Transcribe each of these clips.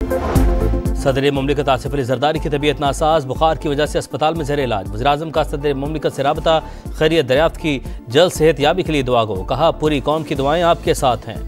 सदर मुमलिकत आसिफ अली जरदारी की तबीयत नासाज, बुखार की वजह से अस्पताल में ज़ेर इलाज। वज़ीर-ए-आज़म का सदर मुमलिकत से राबता, खैरियत दरियाफ्त की, जल्द सेहत याबी के लिए दुआ गो। कहा पूरी कौम की दुआएं आपके साथ हैं।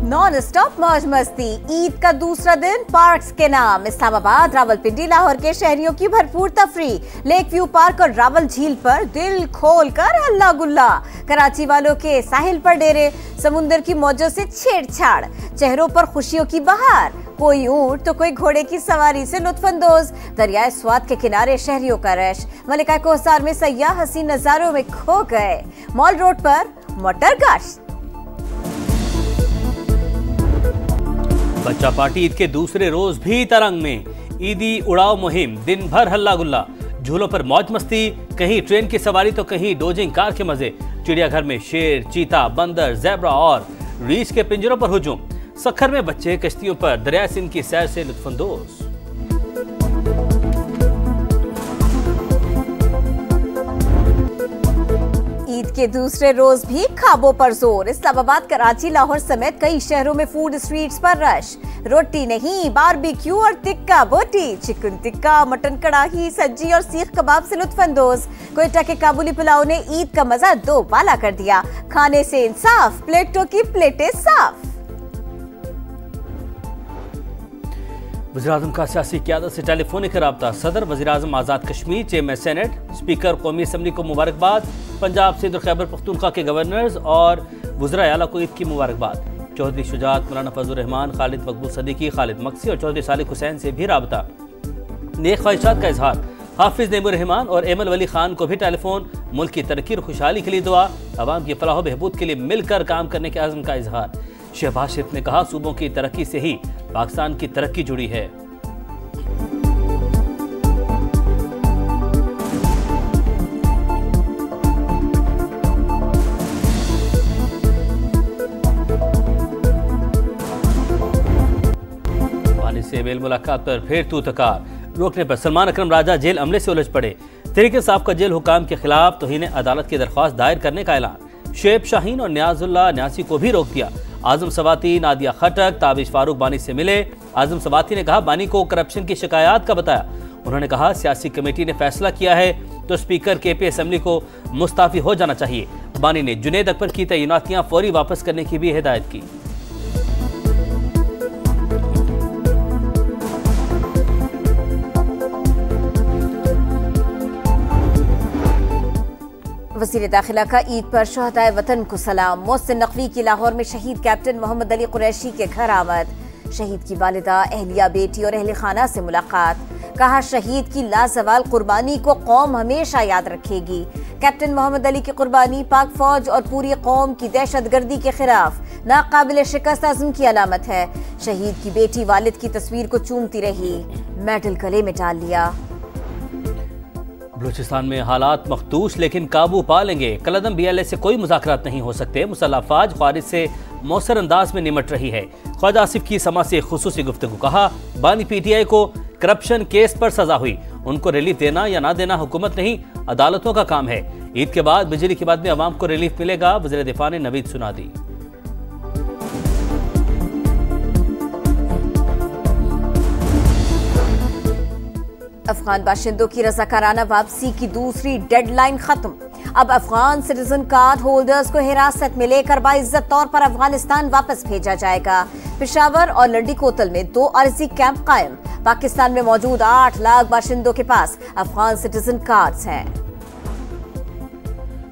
नॉन स्टॉप मौज मस्ती, ईद का दूसरा दिन पार्क्स के नाम। इस्लामाबाद, रावलपिंडी, लाहौर के शहरियों की भरपूर तफरी। लेक व्यू पार्क और रावल झील पर दिल खोल कर हल्ला गुल्ला। कराची वालों के साहिल पर डेरे, समुंदर की मौजों से छेड़छाड़, चेहरों पर खुशियों की बहार। कोई ऊंट तो कोई घोड़े की सवारी से लुत्फानंदोज। दरियाए स्वात के किनारे शहरियों का रश। मलिका कोहसार में सयाह हसीन नजारों में खो गए। मॉल रोड पर मोटर गश्त। बच्चा पार्टी ईद के दूसरे रोज भी तरंग में। ईदी उड़ाव मुहिम, दिन भर हल्ला गुल्ला, झूलों पर मौज मस्ती, कहीं ट्रेन की सवारी तो कहीं डोजिंग कार के मजे। चिड़ियाघर में शेर, चीता, बंदर, ज़ेब्रा और रीछ के पिंजरों पर हुजूम। सखर में बच्चे कश्तियों पर दरिया सिंध की सैर से लुत्फानंदोज। ईद के दूसरे रोज भी खाबों पर जोर। इस्लामाबाद, कराची, लाहौर समेत कई शहरों में फूड स्ट्रीट्स पर रश। रोटी नहीं, बारबेक्यू और टिक्का बोटी, चिकन टिक्का, मटन कड़ाही, सज्जी और सीख कबाब से लुत्फानंदोज। क्वेटा के काबुली पुलाव ने ईद का मजा दो बाला कर दिया। खाने से इंसाफ, प्लेटों की प्लेटें साफ। वज़ीर-ए-आज़म का सियासी क़यादत से टेलीफोनिक राब्ता। सदर, वज़ीर-ए-आज़म Azad Kashmir, chairman senate, speaker कौमी असम्बली को मुबारकबाद। पंजाब, सिंध और खैबर पख्तूनख्वा के गवर्नर्स और वज़राए आला को ईद की मुबारकबाद। चौधरी शुजात, मौलाना फजल रहमान, खालिद मकबूल सदीकी, खालिद मक्सी और चौधरी सालिक हुसैन से भी राब्ता। नेक ख्वाहिशात का इजहार। हाफिज नेमुर रहमान और एमल वली खान को भी टेलीफोन। मुल्क की तरक्की और खुशहाली के लिए दुआ। अवाम की फलाह बहबूद के लिए मिलकर काम करने के अज़्म का इजहार। शहबाज शरीफ ने कहा सूबों की तरक्की से ही पाकिस्तान की तरक्की जुड़ी है। वालिद से मेल मुलाकात पर फिर तू तकार रोकने पर सलमान अकरम राजा जेल अमले से उलझ पड़े। तहरीक इंसाफ का जेल हुकाम के खिलाफ तौहीन अदालत की दरख्वास्त दायर करने का ऐलान। शुएब शाहीन और नियाजुल्लाह न्यासी को भी रोक दिया। आजम सवाती, नादिया खटक, ताबिश फारूक बानी से मिले। आजम सवाती ने कहा बानी को करप्शन की शिकायत का बताया। उन्होंने कहा सियासी कमेटी ने फैसला किया है तो स्पीकर केपी असम्बली को मुस्ताफी हो जाना चाहिए। बानी ने जुनेद अकबर की तैनातियां फौरी वापस करने की भी हिदायत की। वज़ीर दाखिला का ईद पर शहदाए वतन को सलाम। मोहसिन नकवी की लाहौर में शहीद कैप्टन मोहम्मद अली कुरैशी के घर आमद। शहीद की वालिदा, अहलिया, बेटी और अहले खाना से मुलाकात। कहा शहीद की लाजवाल कुर्बानी को कौम हमेशा याद रखेगी। कैप्टन मोहम्मद अली की कुर्बानी पाक फौज और पूरी कौम की दहशतगर्दी के खिलाफ नाकाबिल शिकस्त अज़्म की अलामत है। शहीद की बेटी वालिद की तस्वीर को चूमती रही, मेडल गले में डाल लिया। बलूचिस्तान में हालात मखदूश लेकिन काबू पा लेंगे। कलदम BLA से कोई मुज़ाकरात नहीं हो सकते। मुसल्लह अफवाज ख्वारिज से मौसर अंदाज में निमट रही है। ख्वाजा आसिफ की समा से खुसूसी गुफ्तगू। कहा बानी PTI को करप्शन केस पर सजा हुई, उनको रिलीफ देना या ना देना हुकूमत नहीं अदालतों का काम है। ईद के बाद बिजली की बात में अवाम को रिलीफ मिलेगा, वज़ीर दिफा ने नवीद सुना दी। अफगान बाशिंदों की रज़ाकाराना वापसी की दूसरी डेडलाइन खत्म। अब अफगान सिटीजन कार्ड होल्डर्स को हिरासत में लेकर बाइज्जत तौर पर अफगानिस्तान वापस भेजा जाएगा। पेशावर और लंडी कोतल में 2 अर्जी कैंप कायम। पाकिस्तान में मौजूद 8 लाख बाशिंदों के पास अफगान सिटीजन कार्ड्स हैं।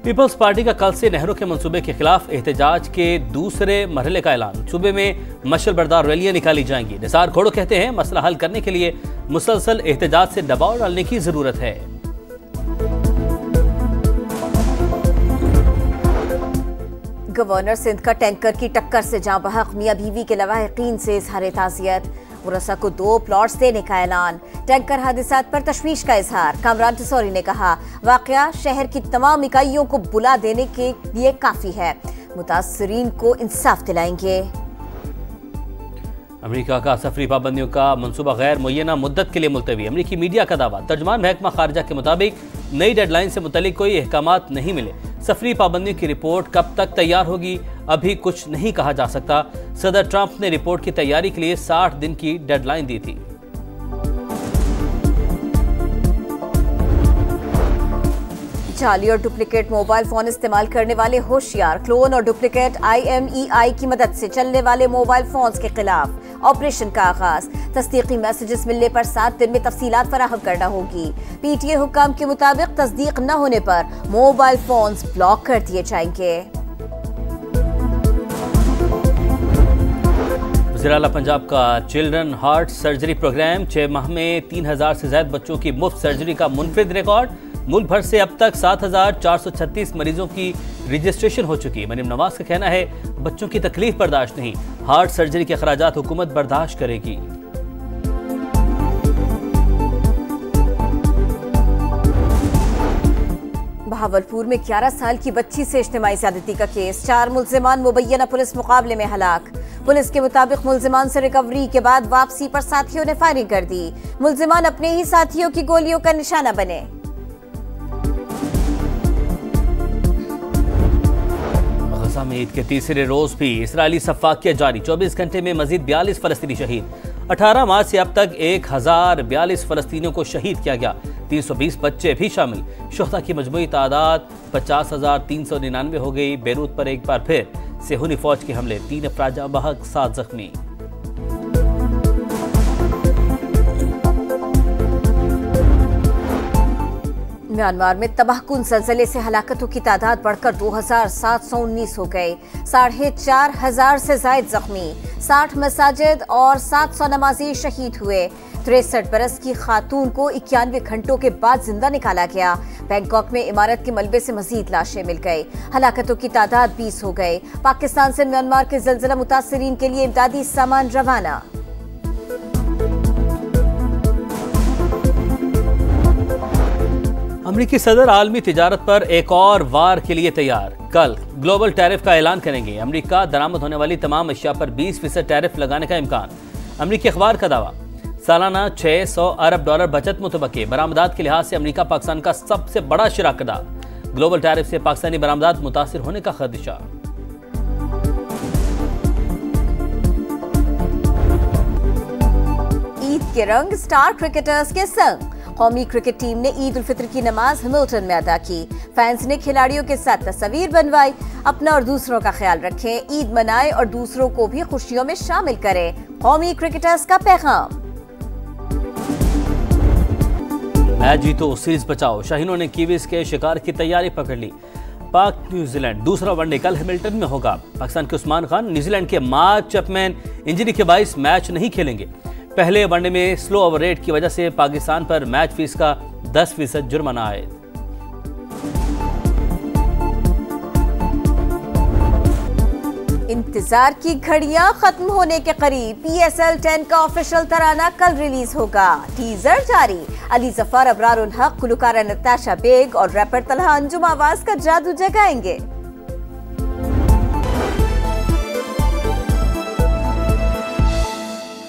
पीपल्स पार्टी का कल से नहरों के मंसूबे के खिलाफ एहतजाज के दूसरे मरहले का ऐलान। सूबे में मशल बरदार रैलियां निकाली जाएंगी। निसार घोड़ो कहते हैं मसला हल करने के लिए मुसलसल एहतजाज से दबाव डालने की जरूरत है। गवर्नर सिंध का टैंकर की टक्कर से जाँ बहक। मियां बीवी के लवाहिकीन से इजहार ताज़ियत। मुरसा को 2 प्लॉट्स देने का ऐलान। टैंकर हादिसात पर तशवीश का इजहार। कामरान टिसौरी ने कहा वाकया शहर की तमाम इकाइयों को बुला देने के लिए काफी है, मुतासरीन को इंसाफ दिलाएंगे। अमेरिका का सफरी पाबंदियों का मंसूबा गैर मुय्यना मुद्दत के लिए मुलतवी। अमेरिकी मीडिया का दावा। तर्जमान महकमा खारजा के मुताबिक नई डेडलाइन से मुतल्लिक कोई अहकामात नहीं मिले। सफरी पाबंदियों की रिपोर्ट कब तक तैयार होगी, अभी कुछ नहीं कहा जा सकता। सदर ट्रंप ने रिपोर्ट की तैयारी के लिए 60 दिन की डेडलाइन दी थी। जाली और डुप्लीकेट मोबाइल फोन इस्तेमाल करने वाले होशियार, क्लोन और डुप्लीकेट IMEI की मदद से चलने वाले मोबाइल फोन्स के खिलाफ ऑपरेशन का आगाज। तस्दीकी मैसेजेस मिलने पर 7 दिन में तफसीलात फराहम करना होगी। PTA हुक्काम के मुताबिक तस्दीक न होने पर मोबाइल फोन्स ब्लॉक कर दिए जाएंगे। वज़ीर-ए-आला पंजाब का चिल्ड्रन हार्ट सर्जरी प्रोग्राम 6 माह में 3000 से ज्यादा बच्चों की मुफ्त सर्जरी का मुनफरिद रिकॉर्ड। मुल्क भर से अब तक 7436 मरीजों की रजिस्ट्रेशन हो चुकी है। मरीम नवाज का कहना है बच्चों की तकलीफ बर्दाश्त नहीं, हार्ट सर्जरी के अखराजात हुकूमत बर्दाश्त करेगी। बहावलपुर में 11 साल की बच्ची से इज्तिमाई ज़्यादती का केस। 4 मुल्जिमान मुबैना पुलिस मुकाबले में हलाक। पुलिस के मुताबिक मुल्जिमान से रिकवरी के बाद वापसी पर साथियों ने फायरिंग कर दी। मुल्जिमान अपने ही साथियों की गोलियों का निशाना बने। गजा में ईद के तीसरे रोज भी इसराइली सफाकियत जारी। 24 घंटे में मजीद 42 फलस्तीनी शहीद। 18 मार्च से अब तक 1042 फलस्तीनियों को शहीद किया गया। 320 बच्चे भी शामिल। शुहदा की मजमूई तादाद 50,399 हो गई। बेरूत पर एक बार फिर सेहूनी फौज के हमले, 3 अफराद जाँ बहक, 7 जख्मी। म्यांमार में तबाहकुन ज़लज़ले से हलाकतों की तादाद बढ़कर 2719 हो गई। 4500 से जायद जख्मी। 60 मसाजिद और 700 नमाजी शहीद हुए। 63 बरस की खातून को 91 घंटों के बाद जिंदा निकाला गया। बैंकॉक में इमारत के मलबे से मजीद लाशें मिल गई। हलाकतों की तादाद 20 हो गई। पाकिस्तान से म्यांमार के ज़लज़ला मुतासरीन के लिए इमदादी सामान रवाना। अमरीकी सदर आलमी तिजारत पर एक और वार के लिए तैयार। कल ग्लोबल टैरिफ का ऐलान करेंगे। अमरीका दरामद होने वाली तमाम अशिया पर 20% टैरिफ लगाने का इम्कान। अमरीकी अखबार का दावा। सालाना $600 अरब बचत मुतबके। बरामदात के लिहाज से अमरीका पाकिस्तान का सबसे बड़ा शराकतदार। ग्लोबल टैरिफ से पाकिस्तानी बरामदात मुतासिर होने का खदशा। ईद के रंग स्टार क्रिकेटर्स के संग। कौमी क्रिकेट टीम ने ईद उल फित्र की नमाज हिमिल्टन में अदा की। फैंस ने खिलाड़ियों के साथ तस्वीर बनवाई। अपना और दूसरों का ख्याल रखें, ईद मनाएं और दूसरों को भी खुशियों में शामिल करें। कौमी क्रिकेटर्स का पैगाम। मैच जीतो सीरीज बचाओ। शाहीनों ने कीवीज के शिकार की तैयारी पकड़ ली। पाक न्यूजीलैंड दूसरा वनडे कल हैमिल्टन में होगा। पाकिस्तान के उस्मान खान न्यूजीलैंड के मार्क चैपमैन इंजरी के बाइस मैच नहीं खेलेंगे। पहले वनडे में स्लो ओवर रेट की वजह से पाकिस्तान पर मैच फीस का 10% जुर्माना आए। इंतजार की घड़ियां खत्म होने के करीब। PSL 10 का ऑफिशियल तराना कल रिलीज होगा। टीजर जारी। अली जफर, अबरार उल हक, गुलकारा नताशा बेग और रैपर तलहा अंजुम आवाज का जादू जगाएंगे।